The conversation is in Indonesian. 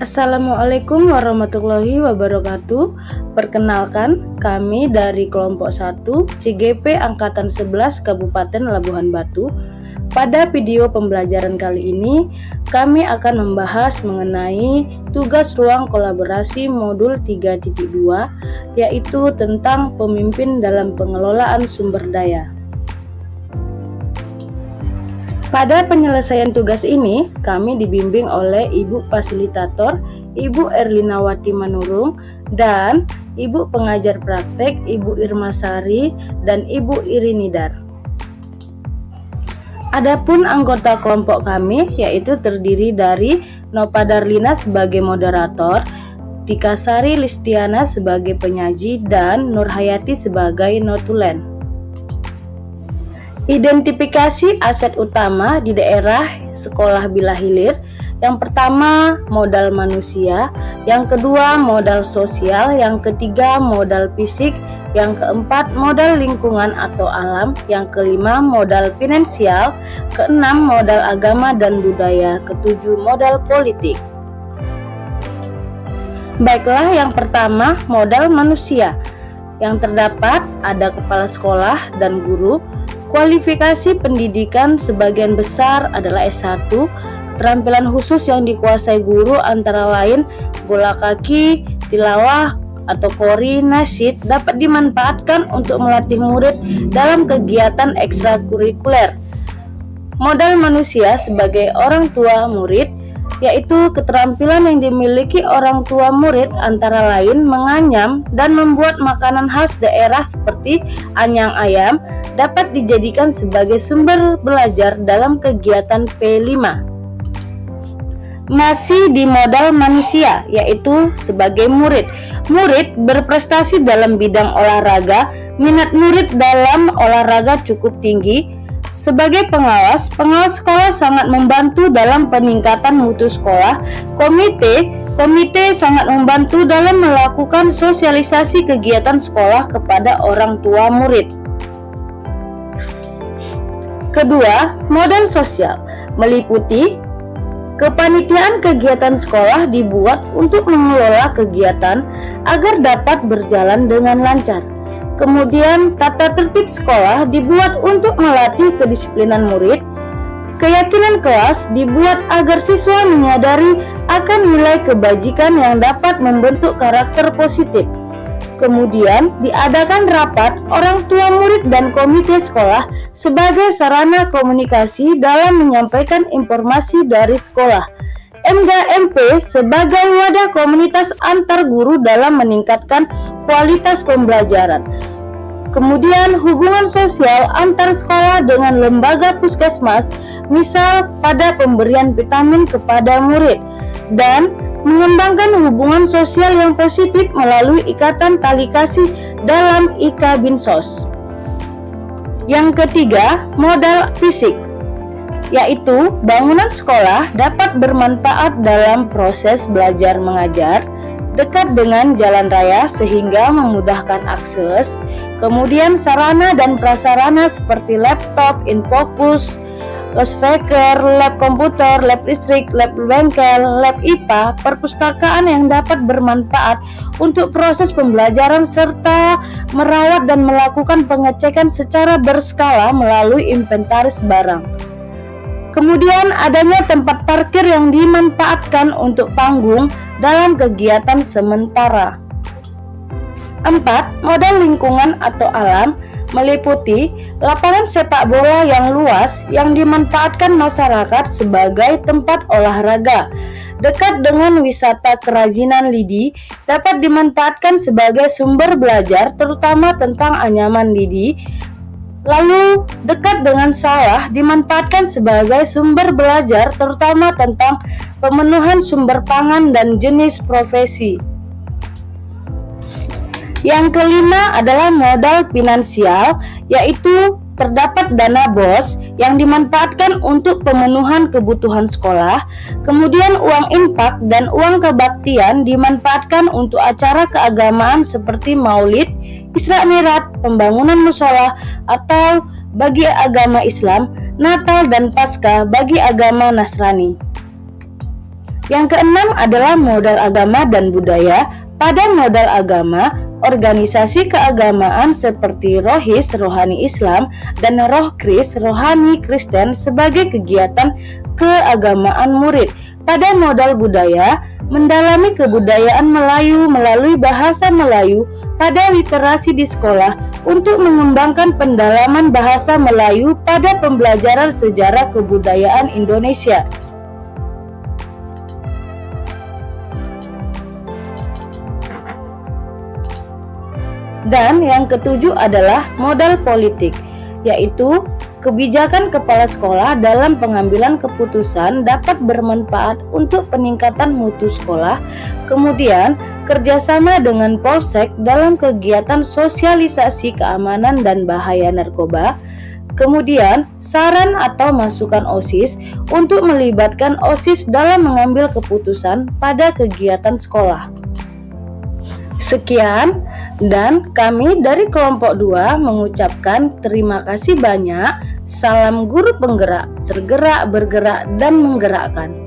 Assalamualaikum warahmatullahi wabarakatuh. Perkenalkan, kami dari kelompok 1 CGP Angkatan 11 Kabupaten Labuhan Batu. Pada video pembelajaran kali ini, kami akan membahas mengenai tugas ruang kolaborasi modul 3.2, yaitu tentang pemimpin dalam pengelolaan sumber daya. Pada penyelesaian tugas ini, kami dibimbing oleh Ibu Fasilitator, Ibu Erlinawati Manurung, dan Ibu Pengajar Praktek, Ibu Irmasari, dan Ibu Irinidar. Adapun anggota kelompok kami, yaitu terdiri dari Nova Darlina sebagai moderator, Tika Sari Listiana sebagai penyaji, dan Nurhayati sebagai notulen. Identifikasi aset utama di daerah sekolah Bila Hilir. Yang pertama, modal manusia. Yang kedua, modal sosial. Yang ketiga, modal fisik. Yang keempat, modal lingkungan atau alam. Yang kelima, modal finansial. Keenam, modal agama dan budaya. Ketujuh, modal politik. Baiklah, yang pertama, modal manusia. Yang terdapat ada kepala sekolah dan guru. Kualifikasi pendidikan sebagian besar adalah S1. Keterampilan khusus yang dikuasai guru antara lain bola kaki, tilawah atau qori, nasyid dapat dimanfaatkan untuk melatih murid dalam kegiatan ekstrakurikuler. Modal manusia sebagai orang tua murid, yaitu keterampilan yang dimiliki orang tua murid antara lain menganyam dan membuat makanan khas daerah seperti anyang ayam, dapat dijadikan sebagai sumber belajar dalam kegiatan P5. Masih di modal manusia, yaitu sebagai murid. Murid berprestasi dalam bidang olahraga, minat murid dalam olahraga cukup tinggi. Sebagai pengawas sekolah sangat membantu dalam peningkatan mutu sekolah. Komite sangat membantu dalam melakukan sosialisasi kegiatan sekolah kepada orang tua murid. Kedua, modal sosial meliputi kepanitiaan kegiatan sekolah dibuat untuk mengelola kegiatan agar dapat berjalan dengan lancar. Kemudian, tata tertib sekolah dibuat untuk melatih kedisiplinan murid. Keyakinan kelas dibuat agar siswa menyadari akan nilai kebajikan yang dapat membentuk karakter positif. Kemudian diadakan rapat orang tua murid dan komite sekolah sebagai sarana komunikasi dalam menyampaikan informasi dari sekolah. MGMP sebagai wadah komunitas antar guru dalam meningkatkan kualitas pembelajaran. Kemudian hubungan sosial antar sekolah dengan lembaga puskesmas, misal pada pemberian vitamin kepada murid, dan mengembangkan hubungan sosial yang positif melalui ikatan tali kasih dalam IKA Binsos. Yang ketiga, modal fisik, yaitu bangunan sekolah dapat bermanfaat dalam proses belajar mengajar, dekat dengan jalan raya sehingga memudahkan akses. Kemudian sarana dan prasarana seperti laptop, infocus, loudspeaker, lab komputer, lab listrik, lab bengkel, lab IPA, perpustakaan yang dapat bermanfaat untuk proses pembelajaran serta merawat dan melakukan pengecekan secara berskala melalui inventaris barang. Kemudian adanya tempat parkir yang dimanfaatkan untuk panggung dalam kegiatan sementara. 4. Modal lingkungan atau alam meliputi lapangan sepak bola yang luas yang dimanfaatkan masyarakat sebagai tempat olahraga. Dekat dengan wisata kerajinan lidi dapat dimanfaatkan sebagai sumber belajar terutama tentang anyaman lidi. Lalu dekat dengan sawah dimanfaatkan sebagai sumber belajar terutama tentang pemenuhan sumber pangan dan jenis profesi. Yang kelima adalah modal finansial, yaitu terdapat dana BOS yang dimanfaatkan untuk pemenuhan kebutuhan sekolah. Kemudian uang infak dan uang kebaktian dimanfaatkan untuk acara keagamaan seperti maulid, Isra Mi'raj, pembangunan mushola atau bagi agama Islam, Natal dan Paskah bagi agama Nasrani. Yang keenam adalah modal agama dan budaya. Pada modal agama, organisasi keagamaan seperti Rohis Rohani Islam dan Rohkris Rohani Kristen sebagai kegiatan keagamaan murid. Pada modal budaya, mendalami kebudayaan Melayu melalui bahasa Melayu pada literasi di sekolah untuk mengembangkan pendalaman bahasa Melayu pada pembelajaran sejarah kebudayaan Indonesia. Dan yang ketujuh adalah modal politik, yaitu kebijakan kepala sekolah dalam pengambilan keputusan dapat bermanfaat untuk peningkatan mutu sekolah, kemudian kerjasama dengan Polsek dalam kegiatan sosialisasi keamanan dan bahaya narkoba, kemudian saran atau masukan OSIS untuk melibatkan OSIS dalam mengambil keputusan pada kegiatan sekolah. Sekian, dan kami dari kelompok 2 mengucapkan terima kasih banyak. Salam guru penggerak, tergerak, bergerak, dan menggerakkan.